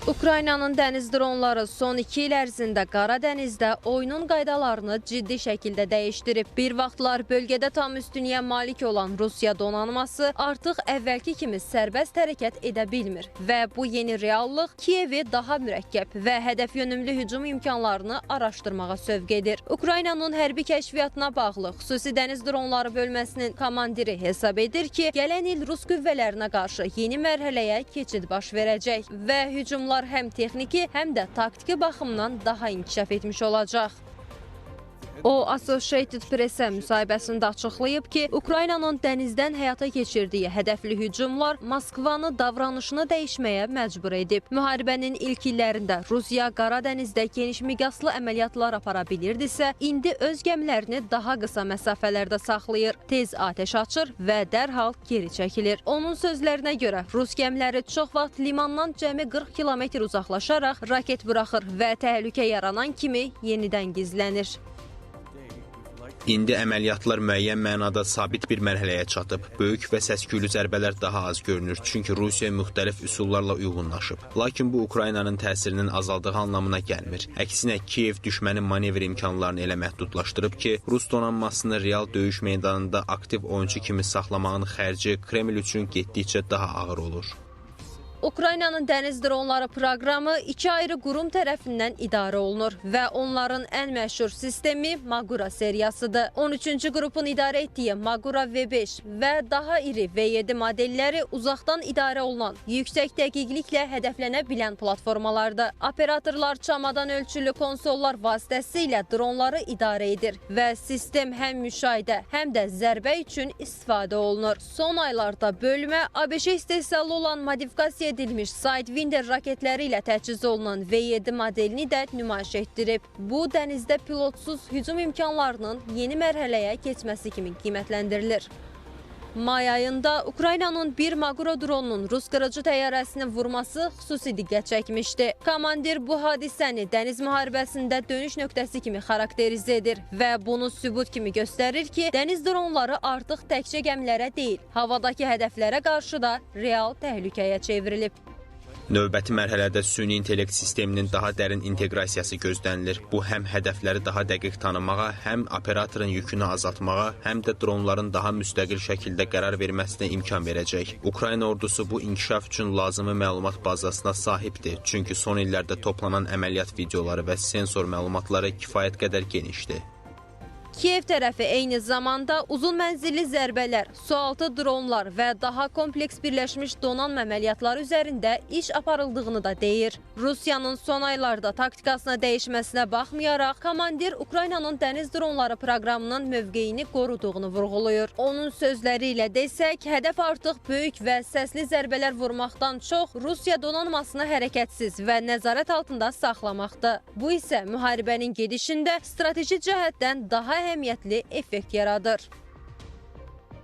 Ukraynanın dəniz dronları son 2 il ərzində Qara dənizdə oyunun qaydalarını ciddi şəkildə dəyişdirib. Bir vaxtlar bölgədə tam üstünlüyə malik olan Rusiya donanması artıq əvvəlki kimi sərbəst hərəkət edə bilmir və bu yeni reallıq Kiyevi daha mürəkkəb və hədəfyönümlü hücum imkanlarını araşdırmağa sövq edir. Ukraynanın hərbi kəşfiyyatına bağlı xüsusi dəniz dronları bölməsinin komandiri hesab edir ki, gələn il Rus qüvvələrinə qarşı yeni mərhələyə keçid baş verəcək və hücumlar həm texniki, həm də taktiki baxımdan daha inkişaf etmiş olacaq. O, Associated Press-ə müsahibəsində açıqlayıb ki, Ukraynanın dənizdən həyata keçirdiyi hədəfli hücumlar Moskvanı davranışını dəyişməyə məcbur edib. Müharibənin ilk illərində Rusiya Qara dənizdə geniş miqyaslı əməliyyatlar apara bilirdisə, indi öz gəmilərini daha qısa məsafələrdə saxlayır, tez atəş açır və dərhal geri çəkilir. Onun sözlərinə görə, Rus gəmiləri çox vaxt limandan cəmi 40 kilometr uzaqlaşaraq raket buraxır və təhlükə yaranan kimi yenidən gizlənir. İndi əməliyyatlar müəyyən mənada sabit bir mərhələyə çatıb. Böyük və səs-küylü zərbələr daha az görünür, çünki Rusiya müxtəlif üsullarla uyğunlaşıb. Lakin bu Ukraynanın təsirinin azaldığı anlamına gəlmir. Əksinə, Kiyev düşmənin manevr imkanlarını elə məhdudlaşdırıb ki, Rus donanmasını real döyüş meydanında aktiv oyunçu kimi saxlamağın xərci Kreml üçün getdikcə daha ağır olur. Ukraynanın dəniz dronları proqramı 2 ayrı qurum tərəfindən idarə olunur və onların ən məşhur sistemi Magura seriyasıdır. 13-cü qrupun idarə etdiyi Magura V5 və daha iri V7 modelləri uzaqdan idarə olunan, yüksək dəqiqliklə hədəflənə bilən platformalardır. Operatorlar çamadan ölçülü konsollar vasitəsilə dronları idarə edir və sistem həm müşahidə, həm də zərbə üçün istifadə olunur. Son aylarda bölmə ABŞ istehsalı olan modifikasiya edilmiş Sidewinder raketləri ilə təchiz olunan V7 modelini də nümayiş etdirib. Bu, dənizdə pilotsuz hücum imkanlarının yeni mərhələyə keçməsi kimi qiymətləndirilir. May ayında Ukraynanın bir Magura dronunun Rus qırıcı təyyarəsini vurması xüsusi diqqət çəkmişdi. Komandir bu hadisəni dəniz müharibəsində dönüş nöqtəsi kimi xarakterizə edir və bunu sübut kimi göstərir ki, dəniz dronları artıq təkcə gəmilərə deyil, havadakı hədəflərə qarşı da real təhlükəyə çevrilib. Növbəti mərhələdə süni intellekt sisteminin daha dərin inteqrasiyası gözlənilir. Bu, həm hədəfləri daha dəqiq tanımağa, həm operatorun yükünü azaltmağa, həm də dronların daha müstəqil şəkildə qərar verməsinə imkan verəcək. Ukrayna ordusu bu inkişaf üçün lazımi məlumat bazasına sahibdir, çünki son illərdə toplanan əməliyyat videoları və sensor məlumatları kifayət qədər genişdir. Kiyev tərəfi eyni zamanda uzun mənzilli zərbələr, sualtı dronlar və daha kompleks birləşmiş donanma əməliyyatları üzərində iş aparıldığını da deyir. Rusiyanın son aylarda taktikasına dəyişməsinə baxmayaraq, komandir Ukraynanın dəniz dronları proqramının mövqeyini qoruduğunu vurğulayır. Onun sözləri ilə desək, hədəf artıq böyük və səsli zərbələr vurmaqdan çox Rusiya donanmasını hərəkətsiz və nəzarət altında saxlamaqdır. Bu isə müharibənin gedişində strateji cəhətdən daha əhəmiyyətli effekt yaradır.